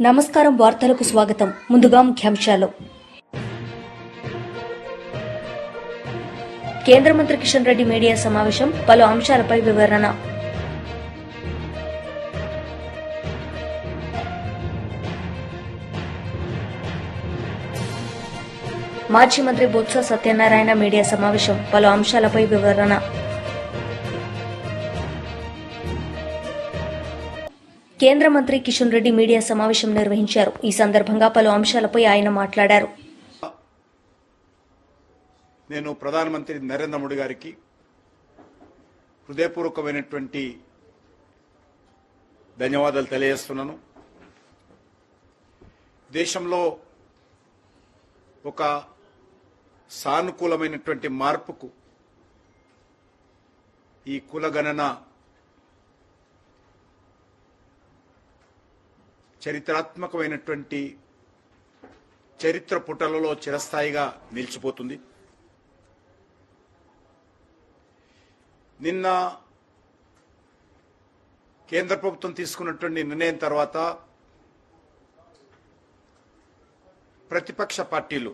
నమస్కారం వార్తలకు స్వాగతం. ముందుగా ముఖ్యాంశాలు. కేంద్ర మంత్రి కిషన్ రెడ్డి మీడియా సమావేశం, పలు అంశాలపై వివరణ. మాజీ మంత్రి బొత్స సత్యనారాయణ మీడియా సమావేశం, పలు అంశాలపై వివరణ. కేంద్ర మంత్రి కిషన్ రెడ్డి మీడియా సమావేశం నిర్వహించారు. ఈ సందర్భంగా పలు అంశాలపై ఆయన మాట్లాడారు. నేను ప్రధానమంత్రి నరేంద్ర మోడీ గారికి హృదయపూర్వకమైనటువంటి ధన్యవాదాలు తెలియజేస్తున్నాను. దేశంలో ఒక సానుకూలమైనటువంటి మార్పుకు ఈ కులగణన చరిత్రాత్మకమైనటువంటి చరిత్ర పుటలలో చిరస్థాయిగా నిలిచిపోతుంది. నిన్న కేంద్ర ప్రభుత్వం తీసుకున్నటువంటి నిర్ణయం తర్వాత ప్రతిపక్ష పార్టీలు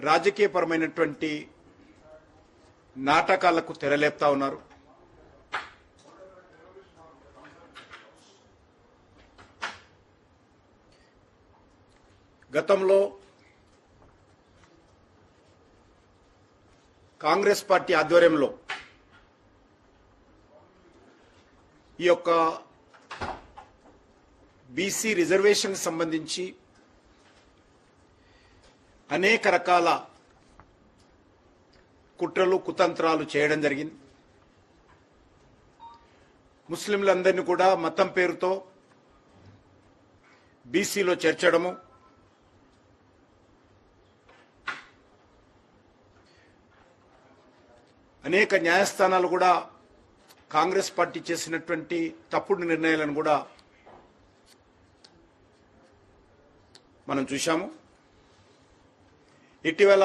రాజకీయపరమైనటువంటి నాటకాలకు తెరలేపుతా ఉన్నారు. గతంలో కాంగ్రెస్ పార్టీ ఆధ్వర్యంలో ఈ యొక్క బీసీ రిజర్వేషన్ సంబంధించి అనేక రకాల కుట్రలు కుతంత్రాలు చేయడం జరిగింది. ముస్లింలందరినీ కూడా మతం పేరుతో బీసీలో చేర్చడము, అనేక న్యాయస్థానాలు కూడా కాంగ్రెస్ పార్టీ చేసినటువంటి తప్పుడు నిర్ణయాలను కూడా మనం చూశాము. ఇటీవల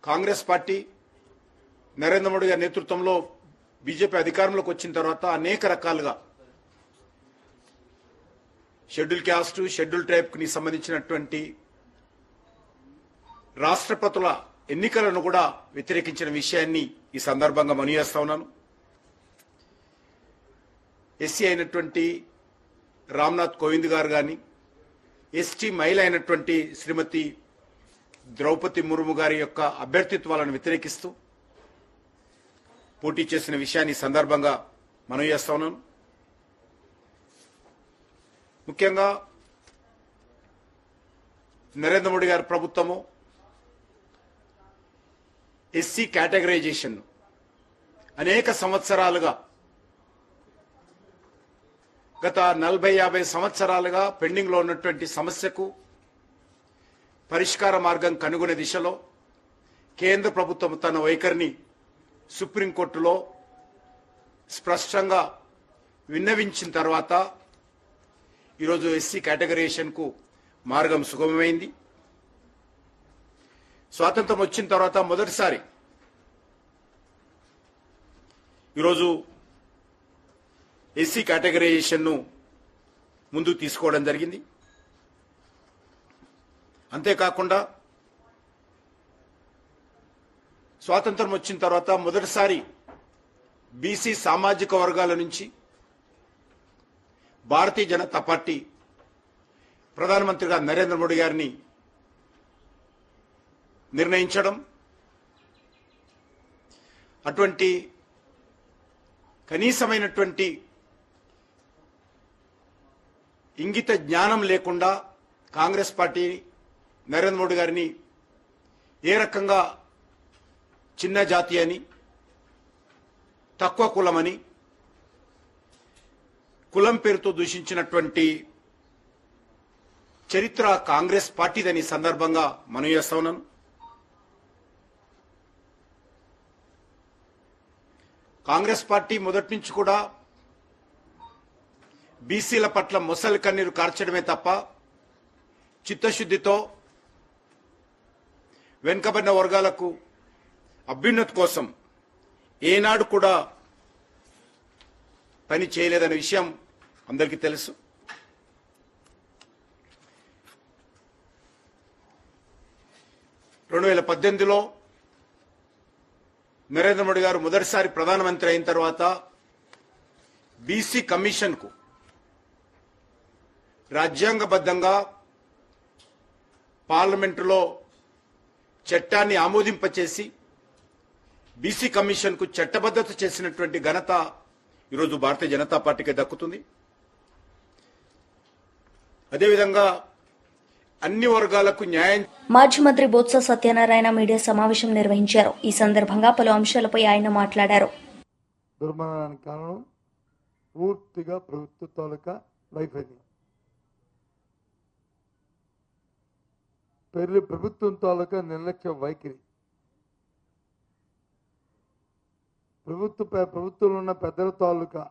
కాంగ్రెస్ పార్టీ నరేంద్ర మోడీ గారి నేతృత్వంలో బీజేపీ అధికారంలోకి వచ్చిన తర్వాత అనేక రకాలుగా షెడ్యూల్ క్యాస్ట్, షెడ్యూల్ ట్రైబ్ కి సంబంధించినటువంటి రాష్ట్రపతుల ఎన్నికలను కూడా వ్యతిరేకించిన విషయాన్ని ఈ సందర్భంగా మనవి చేస్తా ఉన్నాను. ఎస్సీ అయినటువంటి రామ్నాథ్ కోవింద్ గారు కానీ, ఎస్టీ మహిళ అయినటువంటి శ్రీమతి ద్రౌపది ముర్ము గారి యొక్క అభ్యర్థిత్వాలను వ్యతిరేకిస్తూ పోటీ చేసిన విషయాన్ని ఈ సందర్భంగా మనవి చేస్తా ఉన్నాను. ముఖ్యంగా నరేంద్ర మోడీ గారి ప్రభుత్వము ఎస్సీ కేటగరైజేషన్ అనేక సంవత్సరాలుగా, గత 40-50 సంవత్సరాలుగా పెండింగ్ లో ఉన్నటువంటి సమస్యకు పరిష్కార మార్గం కనుగొనే దిశలో కేంద్ర ప్రభుత్వం తన వైఖరిని సుప్రీంకోర్టులో స్పష్టంగా విన్నవించిన తర్వాత ఈరోజు ఎస్సీ కేటగరైజేషన్ కు మార్గం సుగమమైంది. స్వాతంత్రం వచ్చిన తర్వాత మొదటిసారి ఈరోజు ఎస్సీ కేటగరైజేషన్ ను ముందుకు తీసుకోవడం జరిగింది. అంతేకాకుండా స్వాతంత్రం వచ్చిన తర్వాత మొదటిసారి బీసీ సామాజిక వర్గాల నుంచి భారతీయ జనతా పార్టీ ప్రధానమంత్రిగా నరేంద్ర మోడీ గారిని నిర్ణయించడం, అటువంటి కనీసమైనటువంటి ఇంగిత జ్ఞానం లేకుండా కాంగ్రెస్ పార్టీ నరేంద్ర మోడీ గారిని ఏ రకంగా చిన్న జాతి అని, తక్కువ కులమని, కులం పేరుతో దూషించినటువంటి చరిత్ర కాంగ్రెస్ పార్టీదని సందర్భంగా మనవి చేస్తా ఉన్నాను. కాంగ్రెస్ పార్టీ మొదటి నుంచి కూడా బీసీల పట్ల మొసలి కన్నీరు కార్చడమే తప్ప చిత్తశుద్ధితో వెనుకబడిన వర్గాలకు అభ్యున్నతి కోసం ఏనాడు కూడా పని చేయలేదనే విషయం అందరికీ తెలుసు. రెండు 2018లో నరేంద్ర మోడీ గారు మొదటిసారి ప్రధానమంత్రి అయిన తర్వాత బీసీ కమిషన్కు రాజ్యాంగబద్ధంగా పార్లమెంటులో చట్టాన్ని ఆమోదింపచేసి బీసీ కమిషన్కు చట్టబద్ధత చేసినటువంటి ఘనత ఈరోజు భారతీయ జనతా పార్టీకి దక్కుతుంది. అదేవిధంగా అన్ని వర్గాలకు న్యాయం. మాజీ మంత్రి బొత్స సత్యనారాయణ మీడియా సమావేశం నిర్వహించారు. ఈ సందర్భంగా పలు అంశాలపై ఆయన మాట్లాడారు. దుర్మరణానికి కారణం పూర్తిగా ప్రభుత్వ తాలూకా వైఫల్యం. ప్రభుత్వం తాలూకా నిర్లక్ష్య వైఖరి. ప్రభుత్వంలో ఉన్న పెద్దల తాలూకా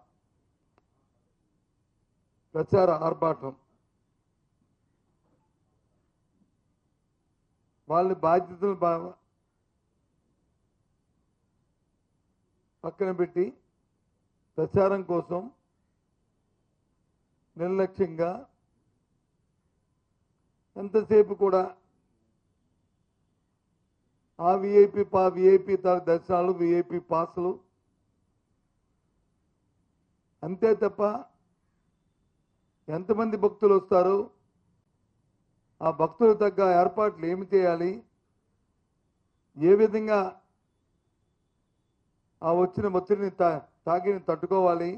ప్రచార ఆర్భాటం. వాళ్ళ బాధ్యతలు పక్కన పెట్టి ప్రచారం కోసం నిర్లక్ష్యంగా ఎంతసేపు కూడా ఆ విఐపి దర్శనాలు, విఐపి పాసులు అంతే తప్ప ఎంతమంది భక్తులు వస్తారు, ఆ భక్తులు తగ్గ ఏర్పాట్లు ఏమి చేయాలి, ఏ విధంగా ఆ వచ్చిన ఒత్తిడిని తాకిని తట్టుకోవాలి,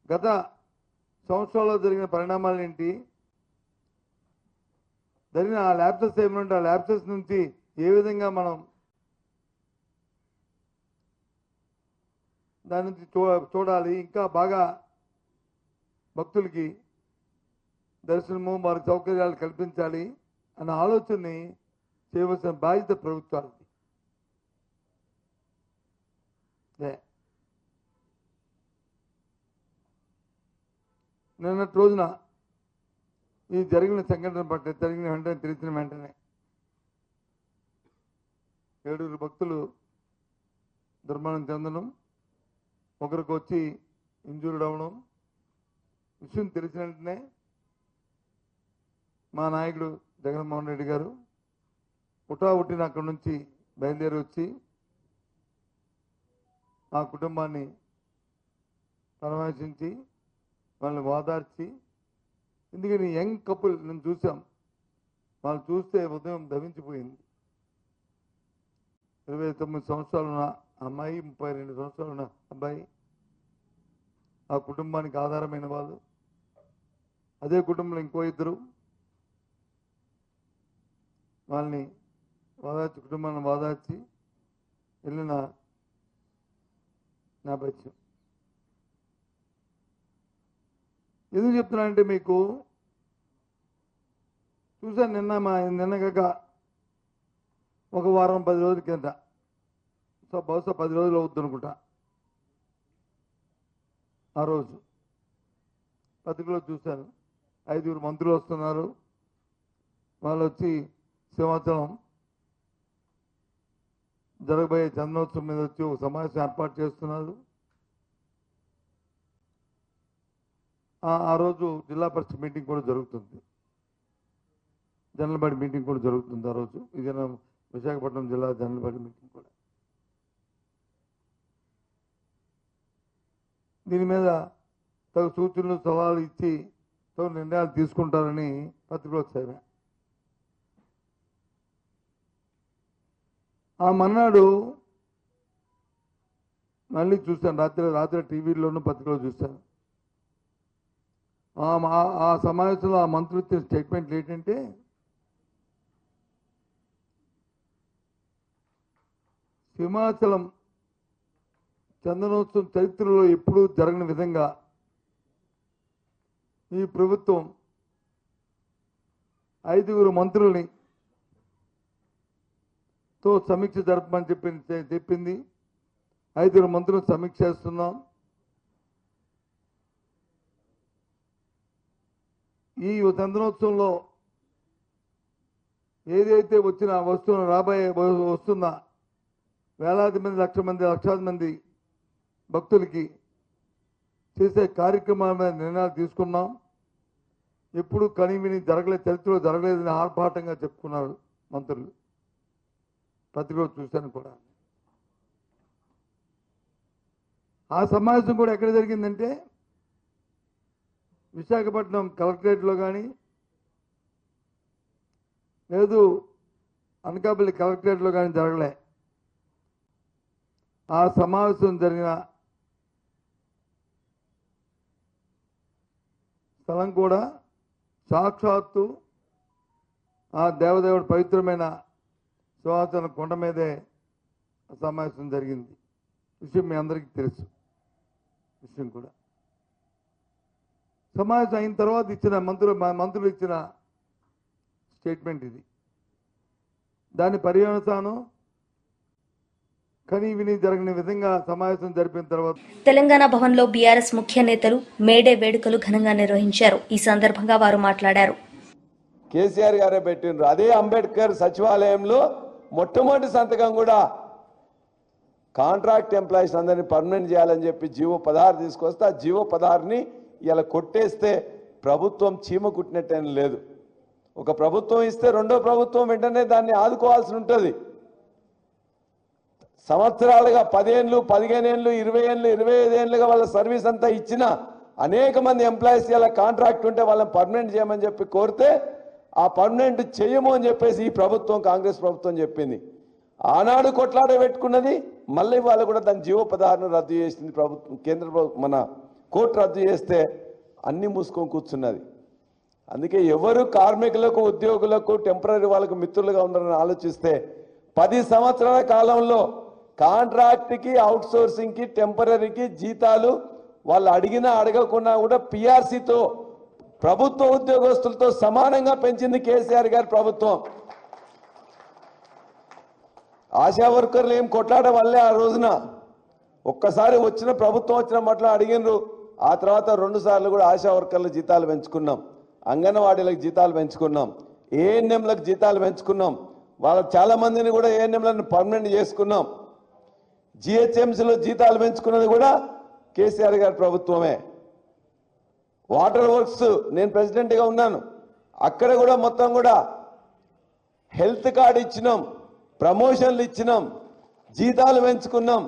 గత సంవత్సరాల్లో జరిగిన పరిణామాలు ఏంటి, జరిగిన ఆ ల్యాప్సెస్ ఏమిటంటే ఆ ల్యాప్సెస్ నుంచి ఏ విధంగా మనం దాని నుంచి చూడాలి, ఇంకా బాగా భక్తులకి దర్శనము వారికి సౌకర్యాలు కల్పించాలి అన్న ఆలోచనని చేయవలసిన బాధ్యత ప్రభుత్వాలది. నిన్నటి రోజున ఈ జరిగిన సంఘటన పట్ల తెలిసిన వెంటనే 7 భక్తులు దుర్మరణం చెందడం, ఒకరికి వచ్చి ఇంజూర్డ్ అవ్వడం విషయం తెలిసిన వెంటనే మా నాయకుడు జగన్మోహన్ రెడ్డి గారు పుట్టిన అక్కడి నుంచి బయలుదేరి వచ్చి ఆ కుటుంబాన్ని పరామర్శించి వాళ్ళని ఓదార్చి, ఎందుకని యంగ్ కపుల్ నేను చూసాం, వాళ్ళు చూస్తే ఉదయం దవించిపోయింది. 29 సంవత్సరాలు ఉన్న అమ్మాయి, 32 సంవత్సరాలు ఉన్న అబ్బాయి, ఆ కుటుంబానికి ఆధారమైన వాళ్ళు. అదే కుటుంబంలో ఇంకో 2 వాళ్ళని ఓదార్చి, కుటుంబాన్ని ఓదార్చి వెళ్ళిన నా పరిచయం. ఎందుకు చెప్తున్నానంటే మీకు చూసాను నిన్నగాక ఒక వారం 10 రోజుల కింద, సో బహుశా 10 రోజులు అవుతుంది అనుకుంటా. ఆ రోజు పత్రికలో చూశాను 5 మంత్రులు వస్తున్నారు, వాళ్ళు వచ్చి సింహాచలం జరగబోయే చందనోత్సవం మీద వచ్చి ఒక సమావేశం ఏర్పాటు చేస్తున్నారు. ఆ రోజు జిల్లా పరిషత్ మీటింగ్ కూడా జరుగుతుంది, జనరల్ బాడీ మీటింగ్ కూడా జరుగుతుంది. ఆ రోజు ఇది విశాఖపట్నం జిల్లా జనరల్ బాడీ మీటింగ్ కూడా. దీని మీద తగు సూచనలు సలహాలు ఇచ్చి తగు నిర్ణయాలు తీసుకుంటారని పత్రికలో చదివా. ఆ మన్నాడు మళ్ళీ చూశాను, రాత్రి టీవీలోనూ పత్రికలో చూశాను. ఆ సమావేశంలో ఆ మంత్రులు ఇచ్చిన స్టేట్మెంట్లు ఏంటంటే, సింహాచలం చందనోత్సవం చరిత్రలో ఎప్పుడూ జరగని విధంగా ఈ ప్రభుత్వం 5 మంత్రుల్ని తో సమీక్ష జరపమని చెప్పింది. 5 మంత్రులు సమీక్ష చేస్తున్నాం. ఈ చందనోత్సవంలో ఏదైతే వస్తున్న వేలాది మంది లక్షాది మంది భక్తులకి చేసే కార్యక్రమాల మీద నిర్ణయాలు తీసుకున్నాం. ఎప్పుడు కనివిని జరగలేదు, చరిత్రలో జరగలేదని ఆర్భాటంగా చెప్పుకున్నారు మంత్రులు. ప్రతిరోజు చూశాను కూడా. ఆ సమావేశం కూడా ఎక్కడ జరిగిందంటే విశాఖపట్నం కలెక్టరేట్లో కానీ లేదు అనకాపల్లి కలెక్టరేట్లో కానీ జరగలే. ఆ సమావేశం జరిగిన స్థలం కూడా సాక్షాత్తు ఆ దేవదేవుడు పవిత్రమైన సింహాచలం కొండ మీదే సమావేశం జరిగింది. విషయం మీ అందరికీ తెలుసు. విషయం కూడా సమావేశం అయిన తర్వాత ఇచ్చిన మంత్రులు ఇచ్చిన స్టేట్మెంట్ ఇది. దాని పర్యవసానం కని విని జరగని విధంగా సమావేశం జరిపిన తర్వాత తెలంగాణ భవన్లో బీఆర్ఎస్ ముఖ్య నేతలు మేడే వేడుకలు ఘనంగా నిర్వహించారు. ఈ సందర్భంగా వారు మాట్లాడారు. కేసీఆర్ గారే పెట్టిండ్రు. అదే అంబేద్కర్ సచివాలయంలో మొట్టమొదటి సంతకం కూడా కాంట్రాక్ట్ ఎంప్లాయీస్ అందరినీ పర్మనెంట్ చేయాలని చెప్పి జీవో 16 తీసుకొస్తే ఆ జీవో 16ని ఇలా కొట్టేస్తే ప్రభుత్వం చీమ కుట్టినట్టేం లేదు. ఒక ప్రభుత్వం ఇస్తే రెండో ప్రభుత్వం వెంటనే దాన్ని ఆదుకోవాల్సి ఉంటుంది. సంవత్సరాలుగా 10 ఏళ్ళు 15 ఏళ్ళు 20 ఏళ్ళు 25 ఏళ్ళుగా వాళ్ళ సర్వీస్ అంతా ఇచ్చిన అనేక మంది ఎంప్లాయీస్ ఇలా కాంట్రాక్ట్ ఉంటే వాళ్ళని పర్మనెంట్ చేయమని చెప్పి కోరితే ఆ పర్మనెంట్ చేయము అని చెప్పేసి ఈ ప్రభుత్వం కాంగ్రెస్ ప్రభుత్వం చెప్పింది. ఆనాడు కొట్లాడ పెట్టుకున్నది మళ్ళీ వాళ్ళు కూడా దాని జీవో 16ను రద్దు చేసింది ప్రభుత్వం. కేంద్ర మన కోర్టు రద్దు చేస్తే అన్ని మూసుకొని కూర్చున్నది. అందుకే ఎవరు కార్మికులకు ఉద్యోగులకు టెంపరీ వాళ్ళకు మిత్రులుగా ఉన్నారని ఆలోచిస్తే 10 సంవత్సరాల కాలంలో కాంట్రాక్ట్కి అవుట్సోర్సింగ్కి టెంపరీకి జీతాలు వాళ్ళు అడిగినా అడగకున్నా కూడా పిఆర్సీతో ప్రభుత్వ ఉద్యోగస్తులతో సమానంగా పెంచింది కేసీఆర్ గారి ప్రభుత్వం. ఆశా వర్కర్లు ఏం కొట్లాడ వల్లే ఆ రోజున ఒక్కసారి వచ్చిన ప్రభుత్వం వచ్చిన మట్ల అడిగినరు. ఆ తర్వాత 2 సార్లు కూడా ఆశా వర్కర్ల జీతాలు పెంచుకున్నాం, అంగన్వాడీలకు జీతాలు పెంచుకున్నాం, ఏఎన్ఎంలకు జీతాలు పెంచుకున్నాం. వాళ్ళ చాలా మందిని కూడా ఏఎన్ఎంలను పర్మనెంట్ చేసుకున్నాం. జిహెచ్ఎంసీలో జీతాలు పెంచుకున్నది కూడా కేసీఆర్ గారి ప్రభుత్వమే. వాటర్ వర్క్స్ నేను ప్రెసిడెంట్గా ఉన్నాను, అక్కడ కూడా మొత్తం కూడా హెల్త్ కార్డు ఇచ్చినాం, ప్రమోషన్లు ఇచ్చినాం, జీతాలు పెంచుకున్నాం.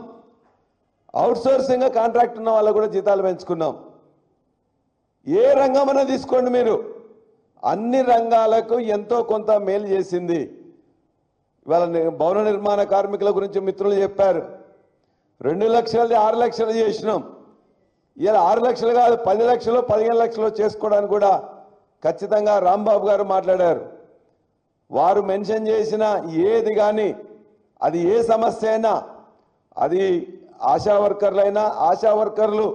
అవుట్సోర్సింగ్గా కాంట్రాక్ట్ ఉన్న వాళ్ళకు కూడా జీతాలు పెంచుకున్నాం. ఏ రంగమైనా తీసుకోండి మీరు, అన్ని రంగాలకు ఎంతో కొంత మేలు చేసింది. ఇవాళ భవన నిర్మాణ కార్మికుల గురించి మిత్రులు చెప్పారు. 2 లక్షలది 6 లక్షలు చేసినాం. ఇలా 6 లక్షలు కాదు 10 లక్షలు 15 లక్షలు చేసుకోవడానికి కూడా ఖచ్చితంగా రాంబాబు గారు మాట్లాడారు. వారు మెన్షన్ చేసిన ఏది కానీ అది ఏ సమస్య అయినా, అది ఆశా వర్కర్లైనా ఆశా వర్కర్లు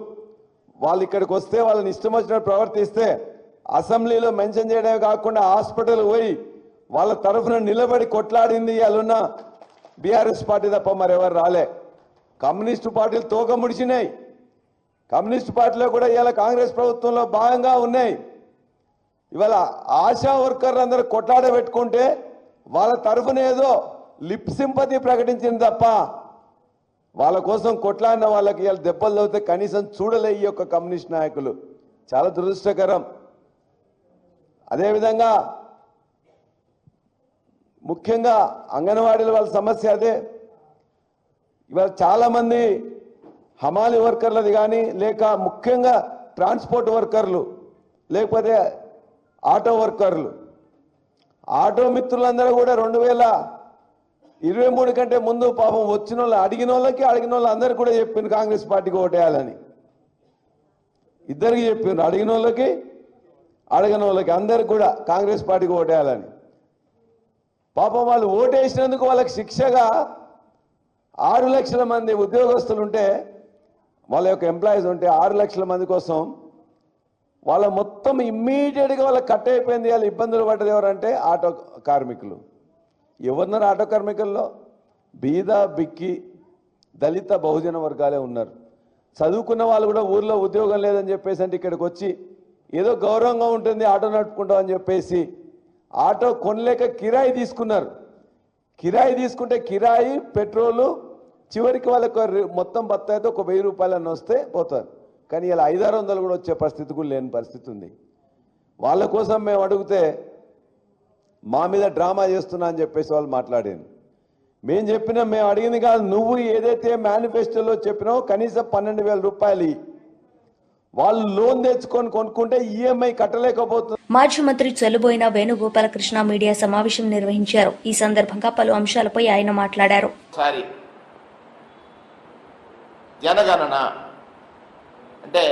వాళ్ళు ఇక్కడికి వస్తే వాళ్ళని ఇష్టం వచ్చినట్టు ప్రవర్తిస్తే అసెంబ్లీలో మెన్షన్ చేయడమే కాకుండా హాస్పిటల్ పోయి వాళ్ళ తరఫున నిలబడి కొట్లాడింది ఇవాళ బీఆర్ఎస్ పార్టీ తప్ప మరెవరు రాలే. కమ్యూనిస్టు పార్టీలు తోక ముడిచినాయి. కమ్యూనిస్టు పార్టీలో కూడా ఇవాళ కాంగ్రెస్ ప్రభుత్వంలో భాగంగా ఉన్నాయి. ఇవాళ ఆశా వర్కర్లు అందరూ కొట్లాడ పెట్టుకుంటే వాళ్ళ తరఫున ఏదో లిప్ సింపతి ప్రకటించింది తప్ప వాళ్ళ కోసం కొట్లాడిన వాళ్ళకి ఇవాళ దెబ్బలు తగ్గితే కనీసం చూడలే ఈ యొక్క కమ్యూనిస్ట్ నాయకులు. చాలా దురదృష్టకరం. అదేవిధంగా ముఖ్యంగా అంగన్వాడీల వాళ్ళ సమస్య అదే. ఇవాళ చాలామంది హమాలి వర్కర్లది కానీ లేక ముఖ్యంగా ట్రాన్స్పోర్ట్ వర్కర్లు లేకపోతే ఆటో వర్కర్లు, ఆటో మిత్రులందరూ కూడా 2023 కంటే ముందు పాపం వచ్చిన వాళ్ళు అడిగిన వాళ్ళు అందరికీ కూడా చెప్పిండ్రు కాంగ్రెస్ పార్టీకి ఓటేయాలని. ఇద్దరికి చెప్పిండ్రు, అడిగిన వాళ్ళకి అడగని వాళ్ళకి అందరికి కూడా కాంగ్రెస్ పార్టీకి ఓటేయాలని. పాపం వాళ్ళు ఓటేసినందుకు వాళ్ళకి శిక్షగా 6 లక్షల మంది ఉద్యోగస్తులు ఉంటే వాళ్ళ యొక్క ఎంప్లాయీస్ ఉంటే 6 లక్షల మంది కోసం వాళ్ళ మొత్తం ఇమ్మీడియట్గా వాళ్ళకి కట్ అయిపోయింది. వాళ్ళు ఇబ్బందులు పడ్డది ఎవరంటే ఆటో కార్మికులు. ఎవరున్నారు ఆటో కార్మికుల్లో? బీద బిక్కి దళిత బహుజన వర్గాలే ఉన్నారు. చదువుకున్న వాళ్ళు కూడా ఊర్లో ఉద్యోగం లేదని చెప్పేసి అంటే ఇక్కడికి వచ్చి ఏదో గౌరవంగా ఉంటుంది ఆటో నడుపుకుంటామని చెప్పేసి ఆటో కొనలేక కిరాయి తీసుకున్నారు. కిరాయి తీసుకుంటే కిరాయి పెట్రోలు చివరికి వాళ్ళకు మొత్తం బత్తాయితో ఒక 1000 రూపాయలన్న వస్తే పోతారు. కానీ ఇలా 500-600 కూడా వచ్చే పరిస్థితి కూడా లేని పరిస్థితి ఉంది. వాళ్ళ కోసం మేము అడిగితే మా మీద డ్రామా చేస్తున్నా అని చెప్పేసి వాళ్ళు మాట్లాడారు. మేము చెప్పినా మేము అడిగింది కాదు, నువ్వు ఏదైతే మేనిఫెస్టోలో చెప్పినావో కనీసం 12,000 రూపాయలు వాళ్ళు లోన్ తెచ్చుకొని కొనుక్కుంటే ఈఎంఐ కట్టలేకపోతుంది. మాజీ మంత్రి చెల్లుబోయిన వేణుగోపాలకృష్ణ మీడియా సమావేశం నిర్వహించారు. ఈ సందర్భంగా పలు అంశాలపై ఆయన మాట్లాడారు. జనగణన అంటే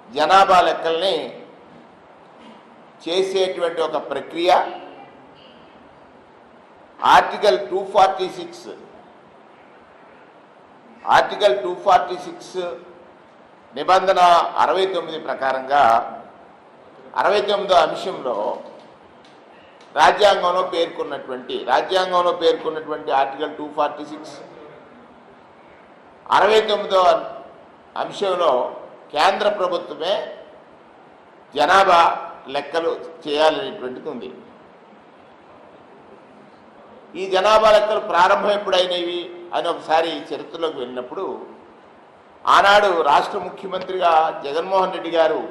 జనాభా లెక్కల్ని చేసేటువంటి ఒక ప్రక్రియ. ఆర్టికల్ 246 నిబంధన 69 ప్రకారంగా 69వ అంశంలో రాజ్యాంగంలో పేర్కొన్నటువంటి ఆర్టికల్ 246 69వ అంశంలో కేంద్ర ప్రభుత్వమే జనాభా లెక్కలు చేయాలనేటువంటిది ఉంది. ఈ జనాభా లెక్కలు ప్రారంభం ఎప్పుడైనవి అని ఒకసారి చరిత్రలోకి వెళ్ళినప్పుడు ఆనాడు రాష్ట్ర ముఖ్యమంత్రిగా జగన్మోహన్ రెడ్డి గారు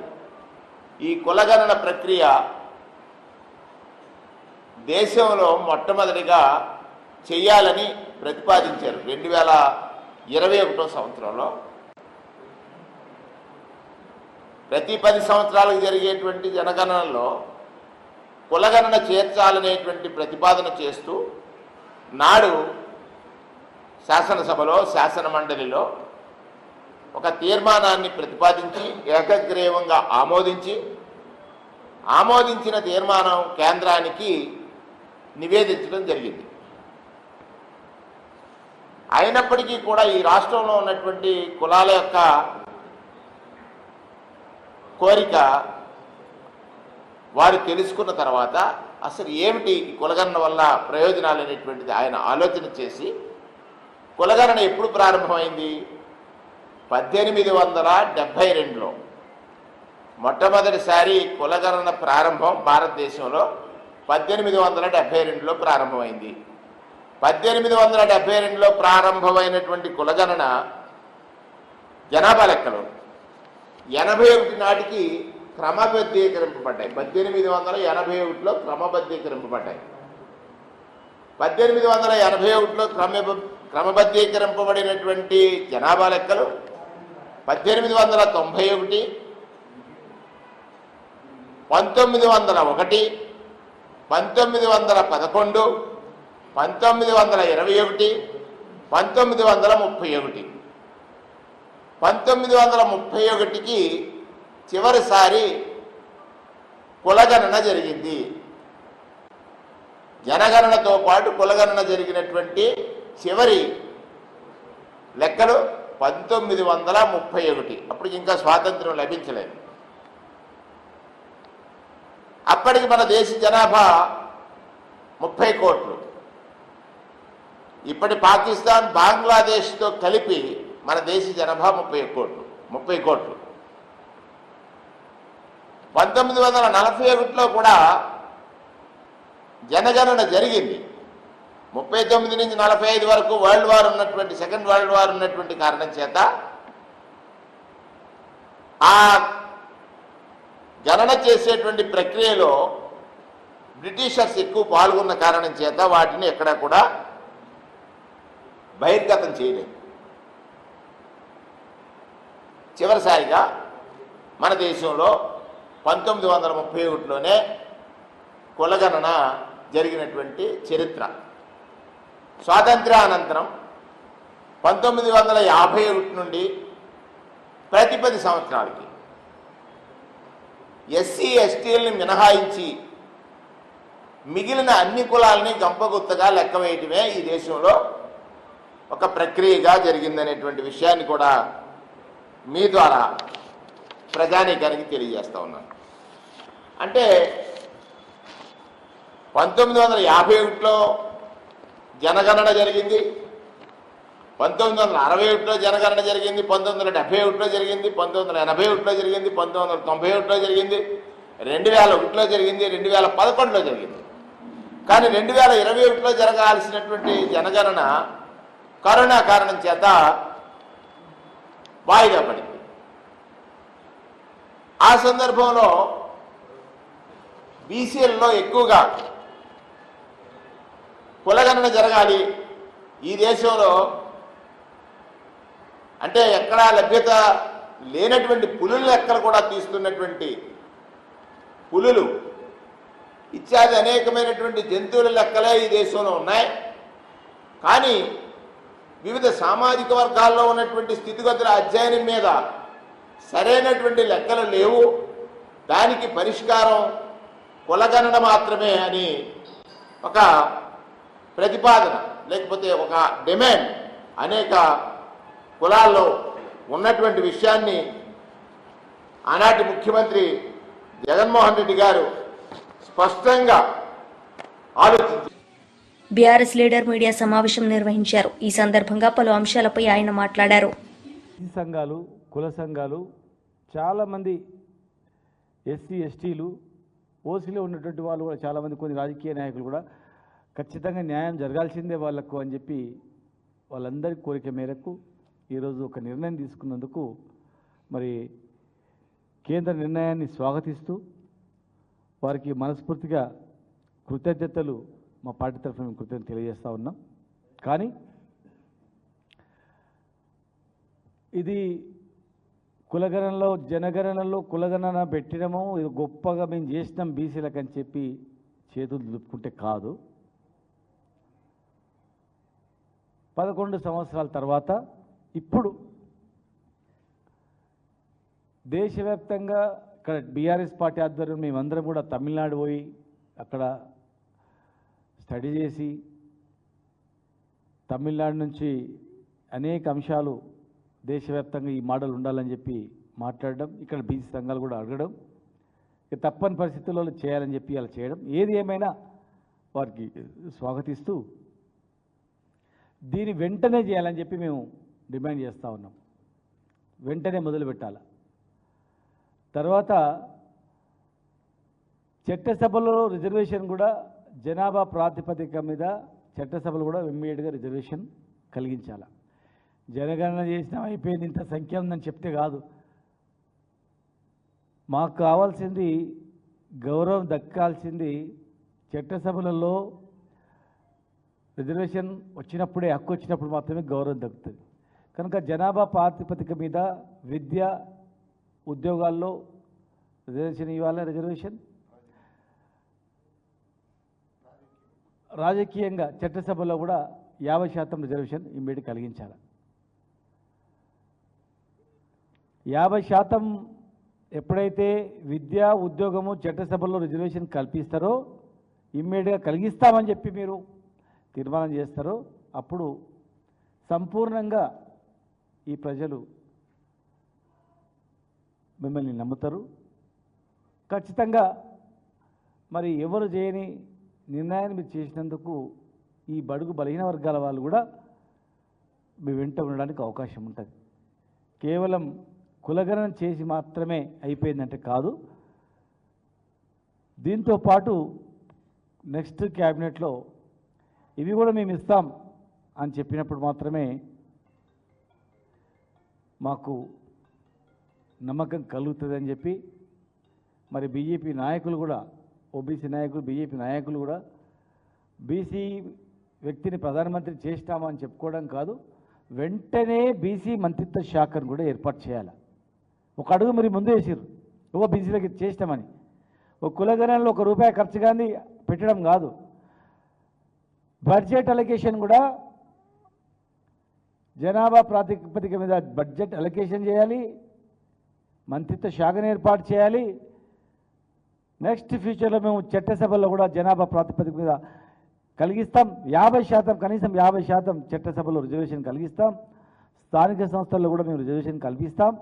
ఈ కులగణన ప్రక్రియ దేశంలో మొట్టమొదటిగా చేయాలని ప్రతిపాదించారు. 2021వ సంవత్సరంలో ప్రతి 10 సంవత్సరాలకు జరిగేటువంటి జనగణనలో కులగణన చేర్చాలనేటువంటి ప్రతిపాదన చేస్తూ నాడు శాసనసభలో శాసన మండలిలో ఒక తీర్మానాన్ని ప్రతిపాదించి ఏకగ్రీవంగా ఆమోదించిన తీర్మానం కేంద్రానికి నివేదించడం జరిగింది. అయినప్పటికీ కూడా ఈ రాష్ట్రంలో ఉన్నటువంటి కులాల యొక్క కోరిక వారు తెలుసుకున్న తర్వాత అసలు ఏమిటి కులగణన వల్ల ప్రయోజనాలు అనేటువంటిది ఆయన ఆలోచన చేసి కులగణన ఎప్పుడు ప్రారంభమైంది? 1872లో మొట్టమొదటిసారి కులగణన ప్రారంభం భారతదేశంలో 1872లో ప్రారంభమైంది. 1872లో ప్రారంభమైనటువంటి కులగణన జనాభా లెక్కలు 81 నాటికి క్రమబద్ధీకరింపబడ్డాయి. 1881లో క్రమబద్ధీకరింపబడ్డాయి. 1881లో క్రమబద్ధీకరింపబడినటువంటి జనాభా లెక్కలు 1891, 1901, 1911, 1921, 1931. 1931కి చివరిసారి కులగణన జరిగింది. జనగణనతో పాటు కులగణన జరిగినటువంటి చివరి లెక్కలు 1931. అప్పటికి ఇంకా స్వాతంత్రం లభించలేదు. అప్పటికి మన దేశ జనాభా 30 కోట్లు. ఇప్పటి పాకిస్తాన్, బంగ్లాదేశ్తో కలిపి మన దేశ జనాభా 30 కోట్లు. 1941లో కూడా జనగణన జరిగింది. 39 నుంచి 45 వరకు సెకండ్ వరల్డ్ వార్ ఉన్నటువంటి కారణం చేత ఆ గణన చేసేటువంటి ప్రక్రియలో బ్రిటిషర్స్ ఎక్కువ పాల్గొన్న కారణం చేత వాటిని ఎక్కడా కూడా బహిర్గతం చేయలేదు. చివరిసారిగా మన దేశంలో 1931లోనే కులగణన జరిగినటువంటి చరిత్ర. స్వాతంత్ర్యానంతరం 1951 నుండి ప్రతి 10 సంవత్సరాలకి ఎస్సీ ఎస్టీలని మినహాయించి మిగిలిన అన్ని కులాలని గంపగుత్తగా లెక్క వేయటమే ఈ దేశంలో ఒక ప్రక్రియగా జరిగిందనేటువంటి విషయాన్ని కూడా మీ ద్వారా ప్రజానీకానికి తెలియజేస్తా ఉన్నాను. అంటే 1951లో జనగణన జరిగింది, 1961లో జనగణన జరిగింది, 1971లో జరిగింది, 1981లో జరిగింది, 1991లో జరిగింది, 2001లో జరిగింది, 2011లో జరిగింది. కానీ 2021లో జరగాల్సినటువంటి జనగణన కరోనా కారణం చేత వాయిదా పడింది. ఆ సందర్భంలో బీసీలలో ఎక్కువగా కులగణన జరగాలి ఈ దేశంలో, అంటే ఎక్కడా లభ్యత లేనటువంటి పులుల లెక్కలు కూడా తీస్తున్నటువంటి పులులు ఇత్యాది అనేకమైనటువంటి జంతువుల లెక్కలే ఈ దేశంలో ఉన్నాయి. కానీ వివిధ సామాజిక వర్గాల్లో ఉన్నటువంటి స్థితిగతుల అధ్యయనం మీద సరైనటువంటి లెక్కలు లేవు, దానికి పరిష్కారం కులగణన మాత్రమే అని ఒక ప్రతిపాదన, లేకపోతే ఒక డిమాండ్ అనేక కులాల్లో ఉన్నటువంటి విషయాన్ని ఆనాటి ముఖ్యమంత్రి జగన్మోహన్ రెడ్డి గారు స్పష్టంగా ఆలోచించారు. బీఆర్ఎస్ లీడర్ మీడియా సమావేశం నిర్వహించారు. ఈ సందర్భంగా పలు అంశాలపై ఆయన మాట్లాడారు. ఈ సంఘాలు, కుల సంఘాలు, చాలామంది ఎస్సీ ఎస్టీలు, ఓసీలో ఉన్నటువంటి వాళ్ళు కూడా చాలామంది, కొన్ని రాజకీయ నాయకులు కూడా ఖచ్చితంగా న్యాయం జరగాల్సిందే వాళ్లకు అని చెప్పి వాళ్ళందరి కోరిక మేరకు ఈరోజు ఒక నిర్ణయం తీసుకున్నందుకు మరి కేంద్ర నిర్ణయాన్ని స్వాగతిస్తూ వారికి మనస్ఫూర్తిగా కృతజ్ఞతలు మా పార్టీ తరఫున మేము కృతజ్ఞతలు తెలియజేస్తూ ఉన్నాం. కానీ ఇది కులగణనలో, జనగణనలో కులగణన పెట్టడము ఇది గొప్పగా మేము చేసినాం బీసీలకు అని చెప్పి చేతులు దులుపుకుంటే కాదు. 11 సంవత్సరాల తర్వాత ఇప్పుడు దేశవ్యాప్తంగా ఇక్కడ బీఆర్ఎస్ పార్టీ ఆధ్వర్యంలో మేమందరం కూడా తమిళనాడు పోయి అక్కడ స్టడీ చేసి తమిళనాడు నుంచి అనేక అంశాలు దేశవ్యాప్తంగా ఈ మోడల్ ఉండాలని చెప్పి మాట్లాడడం, ఇక్కడ బీసీ సంఘాలు కూడా అడగడం, ఇక తప్పని పరిస్థితుల్లో చేయాలని చెప్పి అలా చేయడం, ఏది ఏమైనా వారికి స్వాగతిస్తూ దీన్ని వెంటనే చేయాలని చెప్పి మేము డిమాండ్ చేస్తూ ఉన్నాం. వెంటనే మొదలు పెట్టాలి. తర్వాత చట్టసభలో రిజర్వేషన్ కూడా జనాభా ప్రాతిపదిక మీద చట్టసభలు కూడా ఇమ్మీడియట్గా రిజర్వేషన్ కలిగించాలి. జనగణన చేసినా అయిపోయింది, ఇంత సంఖ్య ఉందని చెప్తే కాదు. మాకు కావాల్సింది గౌరవం దక్కాల్సింది చట్టసభలలో రిజర్వేషన్ వచ్చినప్పుడే, హక్కు వచ్చినప్పుడు మాత్రమే గౌరవం దక్కుతుంది. కనుక జనాభా ప్రాతిపదిక మీద విద్య, ఉద్యోగాల్లో రిజర్వేషన్ ఇవ్వాలి. రిజర్వేషన్ రాజకీయంగా చట్టసభలో కూడా 50% రిజర్వేషన్ ఇమ్మీడియట్ కలిగించాలి. 50% ఎప్పుడైతే విద్య, ఉద్యోగము, చట్టసభలో రిజర్వేషన్ కల్పిస్తారో, ఇమ్మీడియట్గా కలిగిస్తామని చెప్పి మీరు తీర్మానం చేస్తారో, అప్పుడు సంపూర్ణంగా ఈ ప్రజలు మిమ్మల్ని నమ్ముతారు. ఖచ్చితంగా మరి ఎవరు చేయని నిర్ణయాన్ని మీరు చేసినందుకు ఈ బడుగు బలహీన వర్గాల వాళ్ళు కూడా మీ వెంట ఉండడానికి అవకాశం ఉంటుంది. కేవలం కులగణన చేసి మాత్రమే అయిపోయిందంటే కాదు. దీంతో పాటు నెక్స్ట్ క్యాబినెట్లో ఇవి కూడా మేము ఇస్తాం అని చెప్పినప్పుడు మాత్రమే మాకు నమ్మకం కలుగుతుందని చెప్పి మరి బీజేపీ నాయకులు కూడా, ఓబీసీ నాయకులు, బీజేపీ నాయకులు కూడా బీసీ వ్యక్తిని ప్రధానమంత్రి చేస్తామని చెప్పుకోవడం కాదు, వెంటనే బీసీ మంత్రిత్వ శాఖను కూడా ఏర్పాటు చేయాలి. ఒక అడుగు మరి ముందు వేసారు, ఒక బీసీలకి చేస్తామని. ఒక కులగణనలో ₹1 ఖర్చు కానీ పెట్టడం కాదు, బడ్జెట్ అలొకేషన్ కూడా జనాభా ప్రాతిపదిక మీద బడ్జెట్ అలొకేషన్ చేయాలి, మంత్రిత్వ శాఖను ఏర్పాటు చేయాలి. నెక్స్ట్ ఫ్యూచర్లో మేము చట్టసభల్లో కూడా జనాభా ప్రాతిపదిక మీద కలిగిస్తాం. 50%, కనీసం 50% చట్టసభలో రిజర్వేషన్ కలిగిస్తాం. స్థానిక సంస్థల్లో కూడా మేము రిజర్వేషన్ కల్పిస్తాం.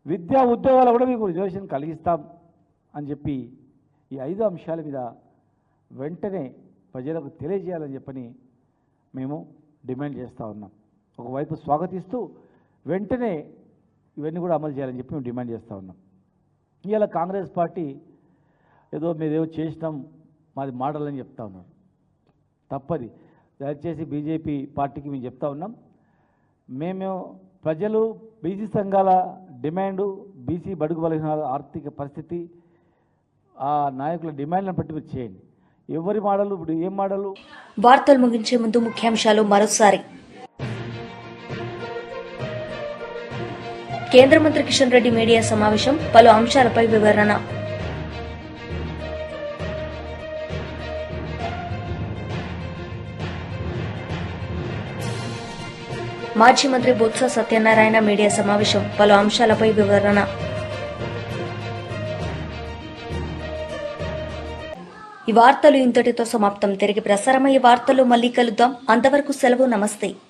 విద్యా ఉద్యోగాలు కూడా మీకు రిజర్వేషన్ కలిగిస్తాం అని చెప్పి ఈ 5 అంశాల మీద వెంటనే ప్రజలకు తెలియజేయాలని చెప్పని మేము డిమాండ్ చేస్తూ ఉన్నాం. ఒకవైపు స్వాగతిస్తూ వెంటనే ఇవన్నీ కూడా అమలు చేయాలని చెప్పి మేము డిమాండ్ చేస్తూ ఉన్నాం. ఇవాళ కాంగ్రెస్ పార్టీ ఏదో మీరేదో చేసినాం మాది మోడల్ అని చెప్తా ఉన్నారు. తప్పది. దయచేసి బీజేపీ పార్టీకి మేము చెప్తా ఉన్నాం, మేము ప్రజలు బీసీ సంఘాల డిమాండు, బీసీ బడుగు బలహీన ఆర్థిక పరిస్థితి, ఆ నాయకుల డిమాండ్లను బట్టి మీరు చేయండి. ఎవరి మోడలు, ఇప్పుడు ఏం మోడలు? వార్తలు ముగించే ముందు ముఖ్యాంశాలు మరోసారి. కేంద్ర మంత్రి కిషన్ రెడ్డి మీడియా సమావేశం, పలు అంశాలపై వివరణ. మాజీ మంత్రి బొత్స సత్యనారాయణ మీడియా సమావేశం, పలు అంశాలపై వివరణ. ఈ వార్తలు ఇంతటితో సమాప్తం. తిరిగి ప్రసారమయ్యే వార్తలు మళ్ళీ కలుద్దాం. అంతవరకు సెలవు. నమస్తే.